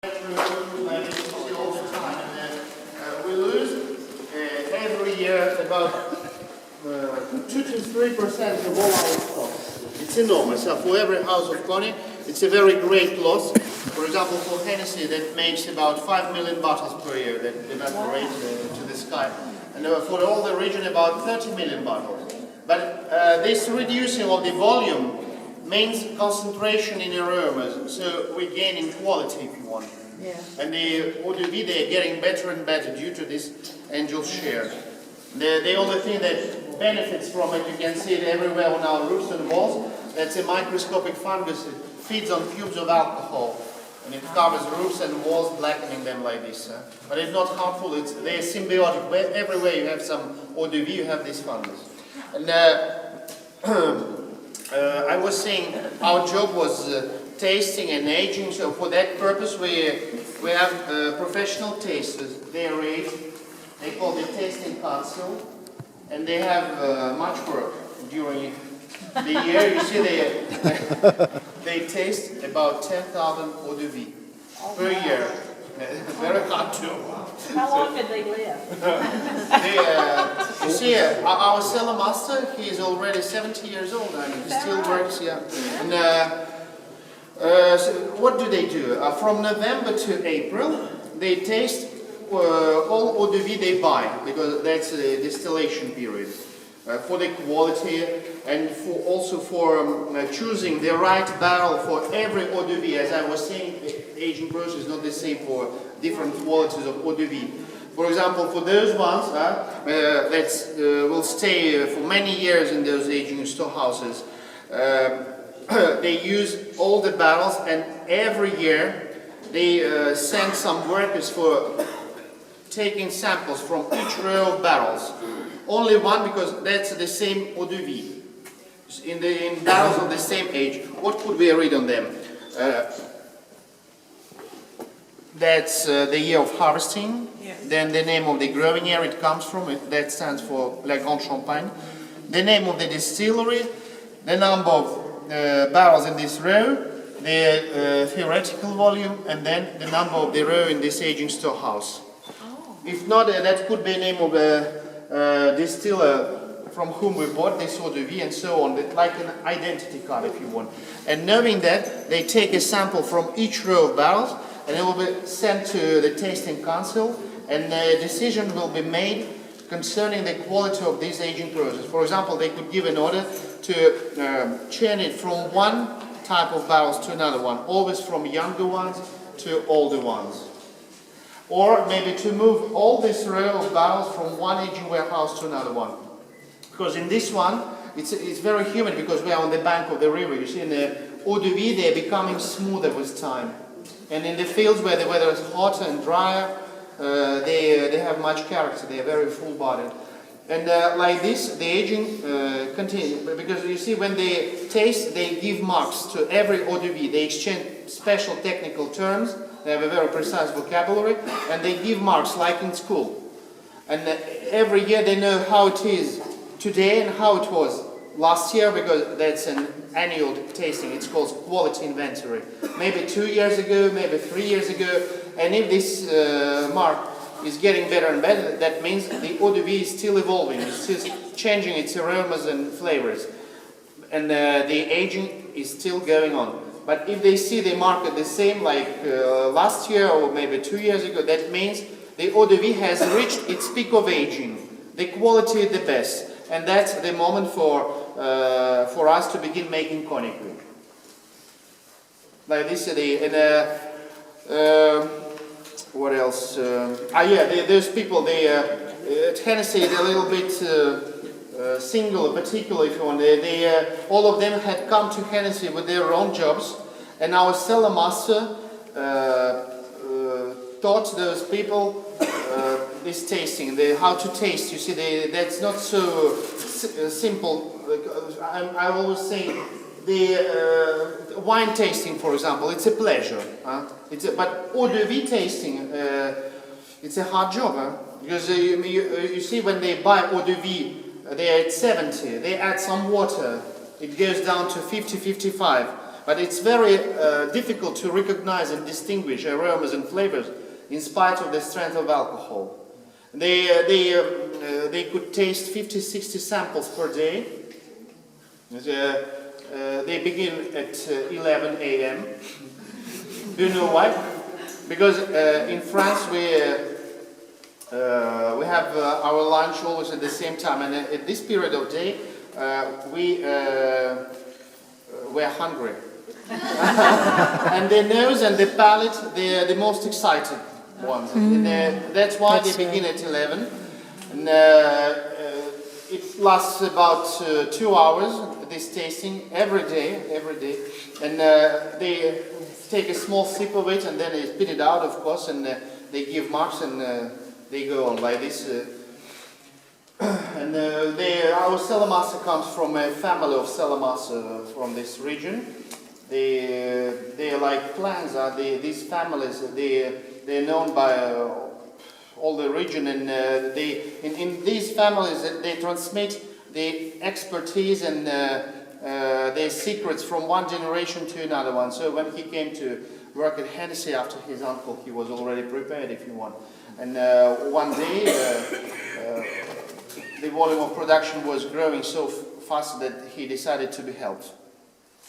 Like you see all the time, and we lose every year about 2 to 3% of all our stock. It's enormous. So for every house of Cognac, it's a very great loss. For example, for Henessy, that makes about 5 million bottles per year that evaporate to the sky. And for all the region, about 30 million bottles. But this reducing of the volume means concentration in aromas, so we gain in quality if you want. Yeah. And the eau de vie, they're getting better and better due to this angel share. The only thing that benefits from it, you can see it everywhere on our roofs and walls, that's a microscopic fungus. It feeds on cubes of alcohol. And it covers roofs and walls, blackening them like this. But it's not harmful, they're symbiotic. Everywhere you have some eau de vie, you have this fungus. And I was saying our job was tasting and aging, so for that purpose we have professional tasters. They rate, they call the tasting council, and they have much work during the year. You see they taste about 10,000 eau de vie per year. Very hard to. How long did they live? You see, our cellar master, he is already 70 years old and he still works, yeah. And so what do they do? From November to April, they taste all eau de vie they buy, because that's the distillation period. For the quality and also for choosing the right barrel for every eau de vie. As I was saying, the aging process is not the same for different qualities of eau de vie. For example, for those ones that will stay for many years in those aging storehouses, they use all the barrels, and every year they send some workers for taking samples from each row of barrels. Only one, because that's the same eau de vie. In barrels of the same age, what could we read on them? That's the year of harvesting, Yes. Then the name of the growing area it comes from, that stands for La Grande Champagne, the name of the distillery, the number of barrels in this row, the theoretical volume, and then the number of the row in this aging storehouse. Oh. If not, that could be a name of a distiller from whom we bought this eau de vie and so on, like an identity card if you want. And knowing that, they take a sample from each row of barrels and it will be sent to the tasting council, and a decision will be made concerning the quality of this aging process. For example, they could give an order to change it from one type of barrels to another one, always from younger ones to older ones. Or maybe to move all this row of barrels from one aging warehouse to another one. Because in this one, it's very humid because we are on the bank of the river. You see, in the eau de vie, they're becoming smoother with time. And in the fields where the weather is hotter and drier, they have much character. They are very full-bodied. And like this, the aging continues. Because you see, when they taste, they give marks to every eau de vie. They exchange special technical terms. They have a very precise vocabulary, and they give marks like in school. And every year they know how it is today and how it was last year, because that's an annual tasting. It's called quality inventory. Maybe 2 years ago, maybe 3 years ago. And if this mark is getting better and better, that means the eau de vie is still evolving. It's still changing its aromas and flavors. And the aging is still going on. But if they see the market the same like last year or maybe 2 years ago, that means the eau de vie has reached its peak of aging. The quality is the best. And that's the moment for us to begin making cognac. Like this, what else? Those people, at Henessy, they're a little bit single, particular if you want. All of them had come to Henessy with their own jobs, and our cellar master taught those people this tasting, how to taste. You see, that's not so simple. I always say the wine tasting, for example, it's a pleasure. But eau de vie tasting, it's a hard job. Because you see, when they buy eau de vie, they are at 70. They add some water. It goes down to 50, 55. but it's very difficult to recognize and distinguish aromas and flavors in spite of the strength of alcohol. They could taste 50-60 samples per day. They begin at 11 a.m. Do you know why? Because in France we have our lunch always at the same time, and at this period of day we're hungry. And the nose and the palate, they're the most excited ones. That's why they begin at 11. And, it lasts about 2 hours, this tasting, every day. And they take a small sip of it and then they spit it out, of course, and they give marks and they go on like this. And our cellar master comes from a family of cellar masters from this region. They are like clans. These families, they're known by all the region, and in these families they transmit the expertise and their secrets from one generation to another one. So when he came to work at Henessy after his uncle, he was already prepared, if you want. And one day the volume of production was growing so fast that he decided to be helped.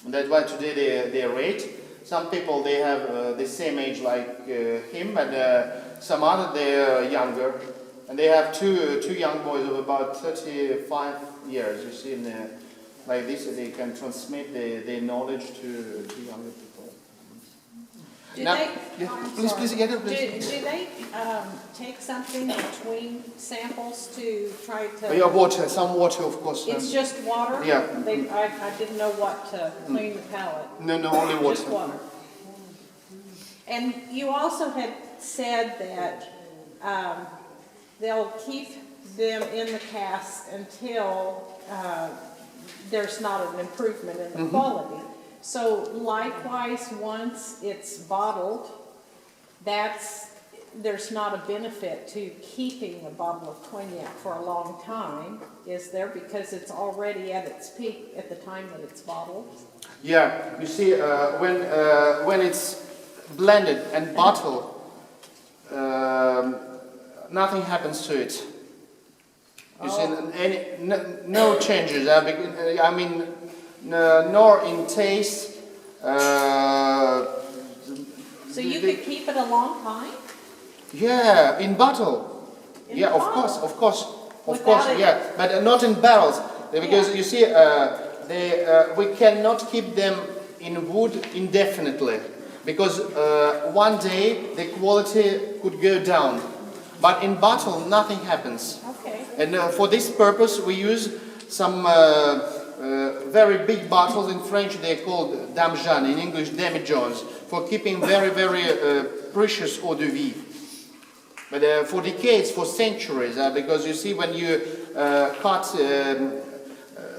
And that's why today they rate. Some people, they have the same age like him, but some other, they're younger. And they have two young boys of about 35 years. You see, like this, they can transmit their knowledge to younger people. Do now, they, please. do they take something between samples to try to... Yeah, water, some water, of course. It's just water? Yeah. I didn't know what to clean the palate. No, only water. Just water. And you also had said that they'll keep them in the cask until there's not an improvement in the quality. So likewise, once it's bottled, there's not a benefit to keeping a bottle of cognac for a long time, is there? Because it's already at its peak at the time that it's bottled. Yeah, you see, when it's blended and bottled, nothing happens to it. You see, no changes. I mean, nor in taste. So you could keep it a long time? Yeah, in bottle. In bottle? Of course, Without yeah, but not in barrels, because you see, we cannot keep them in wood indefinitely, because one day the quality could go down. But in bottle, nothing happens. Okay. And for this purpose, we use some very big bottles. In French, they're called damjan, in English, demi-johns, for keeping very, very precious eau de vie. But for decades, for centuries, because you see, when you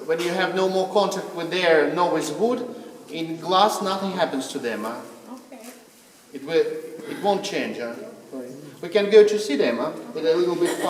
when you have no more contact with air, nor with wood, in glass, nothing happens to them. Okay. It won't change. We can go to see them with a little bit.